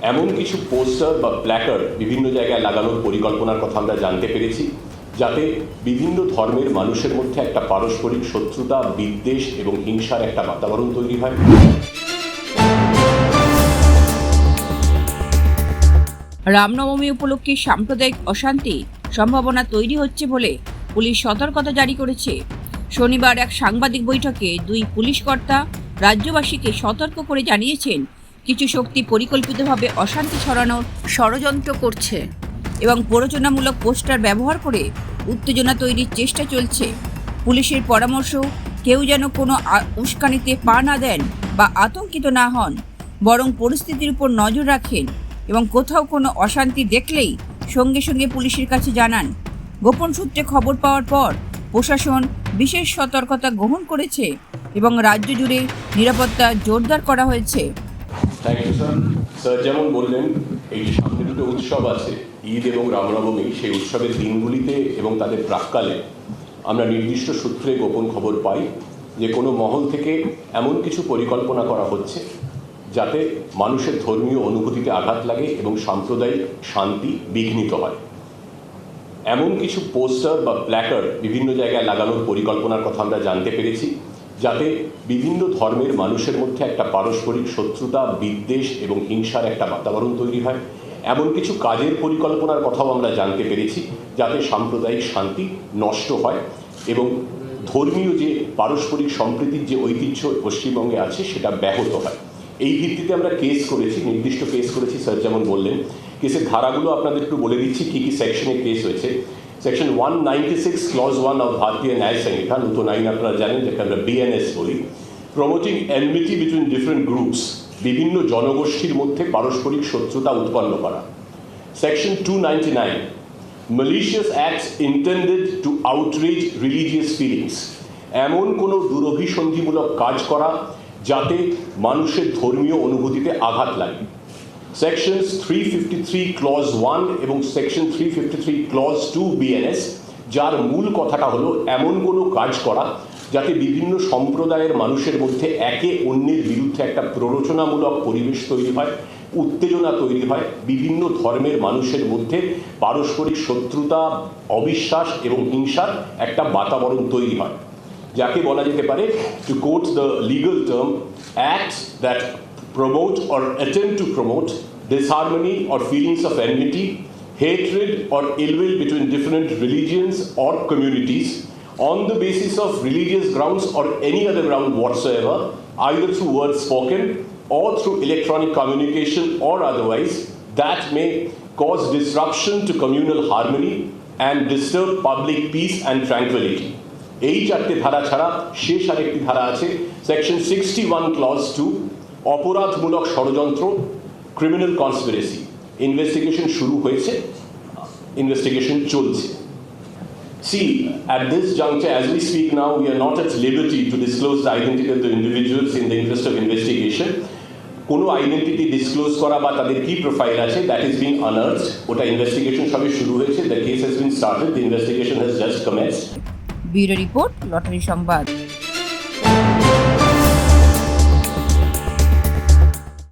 এমন কিছু পোস্টার বা প্ল্যাকার্ড বিভিন্ন জায়গায় লাগানোর পরিকল্পনার কথা আমরা জানতে পেরেছি, যাতে বিভিন্ন ধর্মের মানুষের মধ্যে একটা পারস্পরিক শত্রুতা, বিদ্বেষ এবং হিংসার একটা বাতাবরণ তৈরি হয়। রামনবমী উপলক্ষে সাম্প্রদায়িক অশান্তি সম্ভাবনা তৈরি হচ্ছে বলে পুলিশ সতর্কতা জারি করেছে। শনিবার এক সাংবাদিক বৈঠকে দুই পুলিশ কর্তা রাজ্যবাসীকে সতর্ক করে জানিয়েছেন, কিছু শক্তি পরিকল্পিতভাবে অশান্তি ছড়ানোর ষড়যন্ত্র করছে এবং প্ররোচনামূলক পোস্টার ব্যবহার করে উত্তেজনা তৈরির চেষ্টা চলছে। পুলিশের পরামর্শ, কেউ যেন কোনো উস্কানিতে পা না দেন বা আতঙ্কিত না হন, বরং পরিস্থিতির উপর নজর রাখেন এবং কোথাও কোনো অশান্তি দেখলেই সঙ্গে সঙ্গে পুলিশের কাছে জানান। গোপন সূত্রে খবর পাওয়ার পর প্রশাসন বিশেষ সতর্কতা গ্রহণ করেছে এবং রাজ্য জুড়ে নিরাপত্তা জোরদার করা হয়েছে। Thank you sir. স্যার যেমন বললেন, এই যে সামনে দুটো উৎসব আছে, ঈদ এবং রামনবমী, সেই উৎসবের দিনগুলিতে এবং তাদের প্রাক্কালে আমরা নির্দিষ্ট সূত্রে গোপন খবর পাই যে কোনো মহল থেকে এমন কিছু পরিকল্পনা করা হচ্ছে যাতে মানুষের ধর্মীয় অনুভূতিতে আঘাত লাগে এবং সাম্প্রদায়িক শান্তি বিঘ্নিত হয়। এমন কিছু পোস্টার বা প্ল্যাকার্ড বিভিন্ন জায়গায় লাগানোর পরিকল্পনার কথা আমরা জানতে পেরেছি, যাতে বিভিন্ন ধর্মের মানুষের মধ্যে একটা পারস্পরিক শত্রুতা, বিদ্বেষ এবং হিংসার একটা বাতাবরণ তৈরি হয়। এমন কিছু কাজের পরিকল্পনার কথাও আমরা জানতে পেরেছি যাতে সাম্প্রদায়িক শান্তি নষ্ট হয় এবং ধর্মীয় যে পারস্পরিক সম্প্রীতির যে ঐতিহ্য পশ্চিমবঙ্গে আছে সেটা ব্যাহত হয়। এই ভিত্তিতে আমরা কেস করেছি, নির্দিষ্ট কেস করেছি। স্যার যেমন বললেন, কেসের ধারাগুলো আপনাদের একটু বলে দিচ্ছি কী কী সেকশনে কেস হয়েছে। সেকশন 196 ক্লজ 1 অফ ভারতীয় ন্যায় সংহিতা, নতুন আইন আপনারা জানেন, যেটা আমরা বিএনএস বলি, promoting enmity between different groups, বিভিন্ন জনগোষ্ঠীর মধ্যে পারস্পরিক শত্রুতা উৎপন্ন করা। Section 299 malicious acts intended to outrage religious feelings, এমন কোনো দুরভিসন্ধিমূলক কাজ করা যাতে মানুষের ধর্মীয় অনুভূতিতে আঘাত লাগে। সেকশনস 353 ক্লজ 1 এবং সেকশন 353 ক্লজ 2 বিএনএস, যার মূল কথাটা হলো এমন কোনো কাজ করা যাতে বিভিন্ন সম্প্রদায়ের মানুষের মধ্যে একে অন্যের বিরুদ্ধে একটা প্ররোচনামূলক পরিবেশ তৈরি হয়, উত্তেজনা তৈরি হয়, বিভিন্ন ধর্মের মানুষের মধ্যে পারস্পরিক শত্রুতা, অবিশ্বাস এবং হিংসার একটা বাতাবরণ তৈরি হয়, যাকে বলা যেতে পারে, to quote the legal term, acts that promote or attempt to promote disharmony or feelings of enmity, hatred or ill will between different religions or communities on the basis of religious grounds or any other ground whatsoever, either through words spoken or through electronic communication or otherwise, that may cause disruption to communal harmony and disturb public peace and tranquility. এই চারটে ধারা ছাড়া শেষ আরেকটি ধারা আছে, section 61 clause 2, অপরাধমূলক ষড়যন্ত্র, ক্রিমিনাল কনস্পিরেসি। ইনভেস্টিগেশন শুরু হয়েছে, ইনভেস্টিগেশন চলছে। See, at this juncture, as we speak now, we are not at liberty to disclose the identity of the individuals in the interest of investigation. কোনো identity disclose করা বা তাদের কি profile আছে, that is being আনার্সড। ওটা investigation সবে শুরু হয়েছে, the case has been started, the investigation has just commenced. Bureau report, lottery সংবাদ।